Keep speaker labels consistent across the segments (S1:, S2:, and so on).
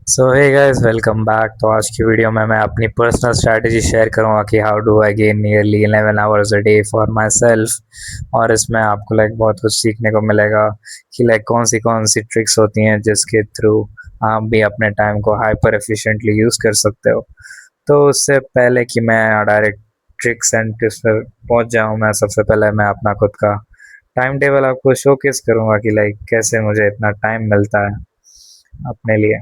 S1: सो hey guys, welcome back. तो आज की वीडियो में मैं अपनी पर्सनल स्ट्रैटेजी शेयर करूंगा कि how do I gain nearly 11 hours a day for my self. और इसमें आपको बहुत कुछ सीखने को मिलेगा कि कौन सी ट्रिक्स होती हैं जिसके थ्रू आप भी अपने टाइम को हाइपर एफिशिएंटली यूज़ कर सकते हो। तो उससे पहले कि मैं डायरेक्ट ट्रिक्स एंड टिप्स पर पहुंच जाऊं, मैं सबसे पहले मैं अपना खुद का टाइम टेबल आपको शोकेस करूंगा कि कैसे मुझे इतना टाइम मिलता है अपने लिए।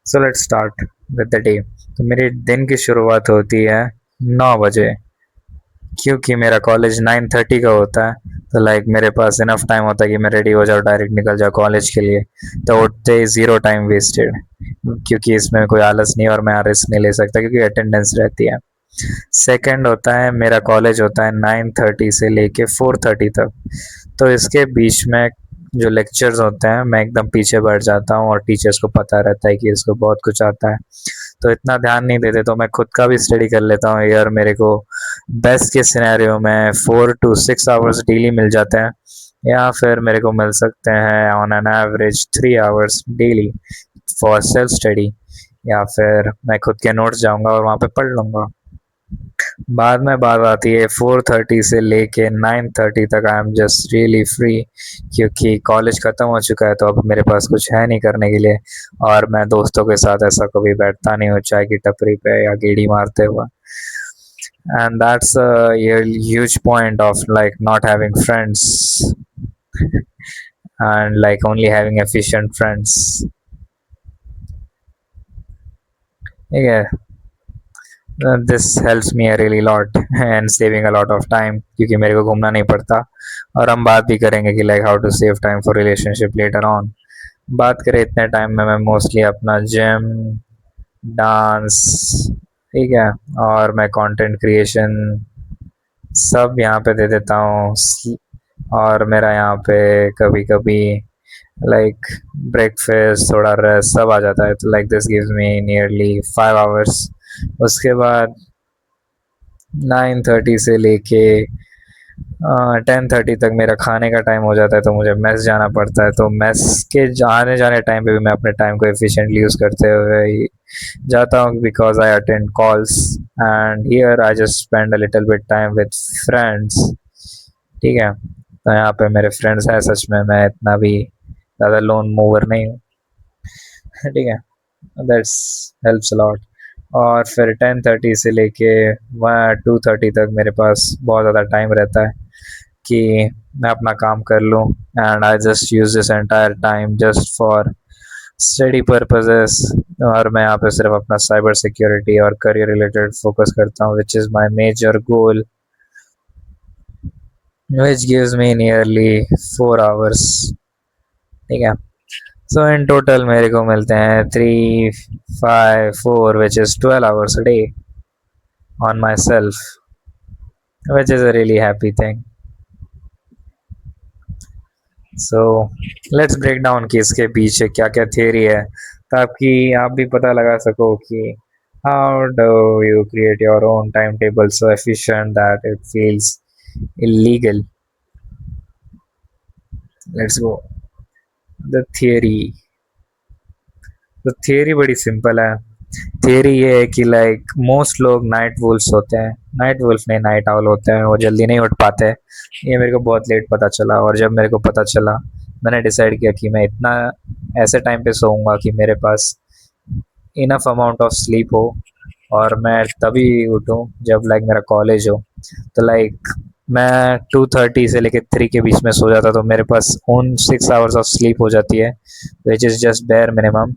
S1: So let's start with the day. तो मेरे दिन की शुरुआत होती है 9 बजे, क्योंकि मेरा कॉलेज 9:30 का होता है। तो मेरे पास इनफ टाइम होता है कि मैं रेडी हो जाऊँ, डायरेक्ट निकल जाऊँ कॉलेज के लिए। तो उठते ही ज़ीरो टाइम वेस्टेड, क्योंकि इसमें कोई आलस नहीं और मैं रिस्क नहीं ले सकता क्योंकि अटेंडेंस रहती है। सेकंड होता है, मेरा कॉलेज होता है 9:30 से लेके 4:30 तक। तो इसके बीच में जो लेक्चर्स होते हैं मैं एकदम पीछे बैठ जाता हूँ और टीचर्स को पता रहता है कि इसको बहुत कुछ आता है, तो इतना ध्यान नहीं देते। तो मैं खुद का भी स्टडी कर लेता हूँ यार। मेरे को बेस्ट के सिनेरियो में 4 to 6 आवर्स डेली मिल जाते हैं, या फिर मेरे को मिल सकते हैं on an average 3 hours daily for self study. या फिर मैं खुद के नोट्स जाऊंगा और वहाँ पे पढ़ लूंगा। बाद में बात आती है 4:30 से लेके 9:30 तक। I am just really free, क्योंकि कॉलेज ख़त्म हो चुका है तो अब मेरे पास कुछ है नहीं करने के लिए। और मैं दोस्तों के साथ ऐसा कभी बैठता नहीं हूँ चाय की टपरी पे या गेड़ी मारते हुए। And that's a huge point of not having friends and only having efficient friends. ठीक है। This helps me really lot and saving a lot of time, क्योंकि मेरे को घूमना नहीं पड़ता। और हम बात भी करेंगे कि how to save time for relationship later on. बात करें इतने टाइम में मैं मोस्टली अपना जिम, डांस, ठीक है, और मैं कंटेंट क्रिएशन सब यहाँ पे दे देता हूँ। और मेरा यहाँ पे कभी कभी लाइक ब्रेकफास्ट, थोड़ा रेस्ट सब आ जाता है। तो this gives me nearly 5 hours. उसके बाद 9:30 से लेके 10:30 तक मेरा खाने का टाइम हो जाता है, तो मुझे मेस जाना पड़ता है। तो मेस के आने जाने टाइम पे भी मैं अपने टाइम को एफिशिएंटली यूज़ करते हुए ही जाता हूँ, because I attend calls and here I just spend a little bit time with friends. ठीक है। तो यहाँ पे मेरे फ्रेंड्स हैं, सच में मैं इतना भी ज़्यादा लोन मूवर नहीं हूँ। ठीक है। That's helps a lot. और फिर 10:30 से लेके 2:30 तक मेरे पास बहुत ज़्यादा टाइम रहता है कि मैं अपना काम कर लूँ। And I just use this entire time just for study purposes. और मैं यहाँ पे सिर्फ अपना साइबर सिक्योरिटी और करियर रिलेटेड फोकस करता हूँ, which is my major goal, which gives me nearly 4 hours. ठीक है। सो इन टोटल मेरे को मिलते हैं 3, 5, 4 which is 12 hours a day on myself, which is a really happy thing. So let's break down कि इसके पीछे क्या क्या थियरी है, ताकि आप भी पता लगा सको कि how do you create your own timetable so efficient that it feels illegal. Let's go. The theory. तो थियरी बड़ी सिंपल है। थियरी ये है कि मोस्ट लोग नाइट वुल्फ्स होते हैं, नाइट वुल्फ नहीं, नाइट आउल होते हैं, वो जल्दी नहीं उठ पाते। ये मेरे को बहुत लेट पता चला, और जब मेरे को पता चला मैंने डिसाइड किया कि मैं इतना ऐसे टाइम पे सोऊंगा कि मेरे पास इनफ अमाउंट ऑफ स्लीप हो, और मैं तभी उठूँ जब मेरा कॉलेज हो। तो मैं 2:30 से लेके 3 के बीच में सो जाता, तो मेरे पास उन 6 आवर्स ऑफ स्लीप हो जाती है, which is just bare minimum.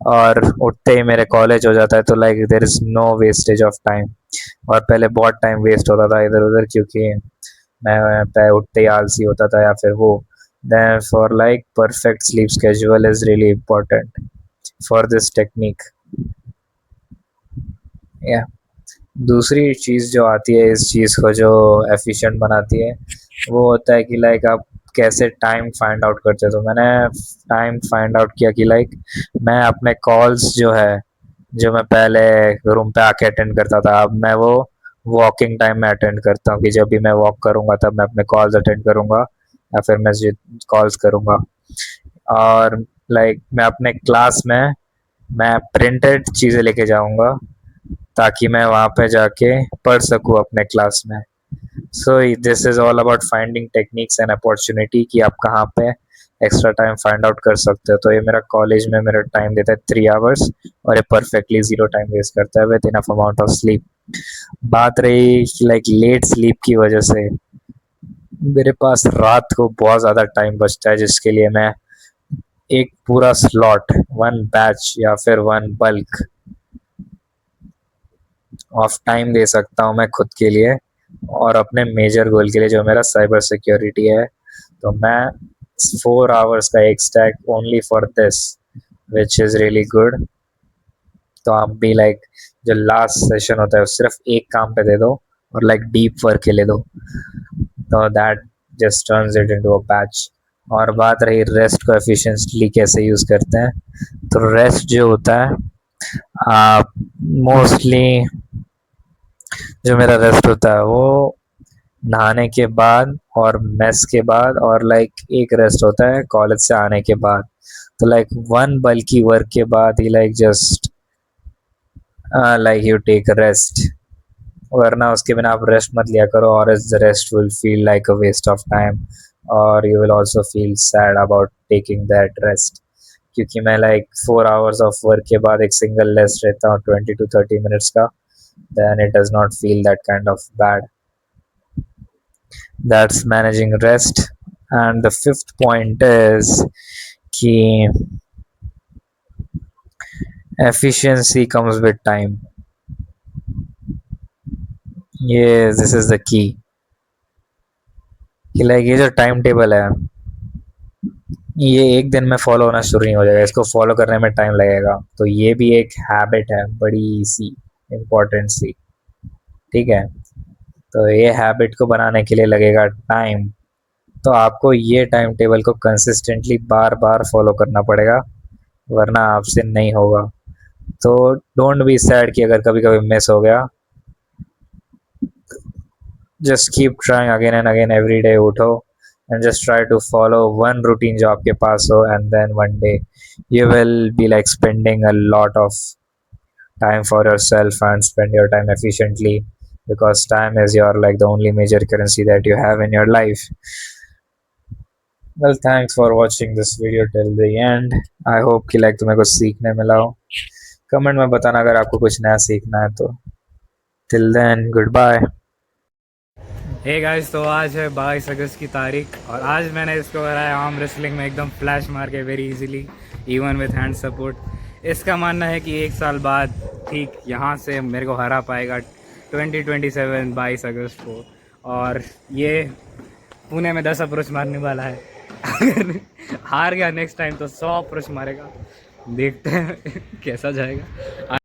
S1: और उठते ही मेरे कॉलेज हो जाता है, तो there is no wastage of time. और पहले बहुत टाइम वेस्ट होता था इधर उधर, क्योंकि मैं उठते ही आलसी होता था या फिर वो। Then for perfect sleep schedule is really important for this technique. या दूसरी चीज़ जो आती है इस चीज़ को जो एफिशिएंट बनाती है, वो होता है कि आप कैसे टाइम फाइंड आउट करते हो। तो मैंने टाइम फाइंड आउट किया कि मैं अपने कॉल्स जो है, जो मैं पहले रूम पे आके अटेंड करता था, अब मैं वो वॉकिंग टाइम में अटेंड करता हूँ कि जब भी मैं वॉक करूँगा तब मैं अपने कॉल्स अटेंड करूँगा, या फिर मैं कॉल्स करूँगा। और मैं अपने क्लास में मैं प्रिंटेड चीज़ें लेके जाऊँगा ताकि मैं वहाँ पे जाके पढ़ सकूँ अपने क्लास में। So this is all about finding techniques and opportunity कि आप कहाँ पे एक्स्ट्रा टाइम फाइंड आउट कर सकते हो। तो ये मेरा कॉलेज में मेरा टाइम देता है 3 आवर्स और ये परफेक्टली ज़ीरो टाइम वेस्ट करता है with enough amount of sleep. बात रही लाइक लेट स्लीप की वजह से, मेरे पास रात को बहुत ज़्यादा टाइम बचता है जिसके लिए मैं एक पूरा स्लॉट, 1 बैच या फिर 1 बल्क ऑफ टाइम दे सकता हूँ मैं खुद के लिए और अपने मेजर गोल के लिए जो मेरा साइबर सिक्योरिटी है। तो मैं 4 आवर्स का एक stack only for this which is really good. तो आप भी लाइक जो लास्ट सेशन होता है वो सिर्फ एक काम पे दे दो और लाइक डीप वर्क के लिए दो, तो that just turns it into a patch. और बात रही रेस्ट को एफिशिएंटली कैसे यूज़ करते हैं, तो रेस्ट जो होता है आप मोस्टली जो मेरा रेस्ट होता है वो नहाने के बाद और मेस के बाद और लाइक एक रेस्ट होता है कॉलेज से आने के बाद। तो लाइक 1 बल्कि वर्क के बाद ही like just like you take rest, वरना उसके बिना आप रेस्ट मत लिया करो और इस rest will feel like a waste of time और you will also feel sad about taking that rest. क्योंकि मैं लाइक 4 आवर्स ऑफ वर्क के बाद एक सिंगल रेस्ट रहता हूँ 20 to 30 मिनट्स का, then it does not feel that kind of bad. That's managing rest. And the fifth point is कि efficiency comes with time. ये this is the key कि like ये जो टाइम टेबल है ये एक दिन में फॉलो होना शुरू नहीं हो जाएगा, इसको फॉलो करने में टाइम लगेगा। तो ये भी एक हैबिट है बड़ी सी इम्पोर्टेंट सी, ठीक है। तो ये हैबिट को बनाने के लिए लगेगा टाइम। तो आपको ये टाइम टेबल को कंसिस्टेंटली बार बार फॉलो करना पड़ेगा वरना आपसे नहीं होगा। तो डोंट बी सैड कि अगर कभी कभी मिस हो गया, just keep trying again and again every day. उठो and just try to follow one routine जो आपके पास हो and then one day you will be like spending a lot of time for yourself and spend your time efficiently because time is your like the only major currency that you have in your life. Well, thanks for watching this video till the end. I hope कि like तुम्हें कुछ सीखने मिला हो। Comment में बताना अगर आपको कुछ नया सीखना है तो। Till then, goodbye.
S2: Hey guys, तो आज है 22 अगस्त की तारीख और आज मैंने इसको कराया आर्म रेसलिंग में एकदम फ्लैश मार के very easily even with hand support. इसका मानना है कि 1 साल बाद ठीक यहाँ से मेरे को हरा पाएगा 2027 22 अगस्त को। और ये पुणे में 10 अप्रोच मारने वाला है। अगर हार गया नेक्स्ट टाइम तो 100 अप्रोच मारेगा। देखते हैं कैसा जाएगा।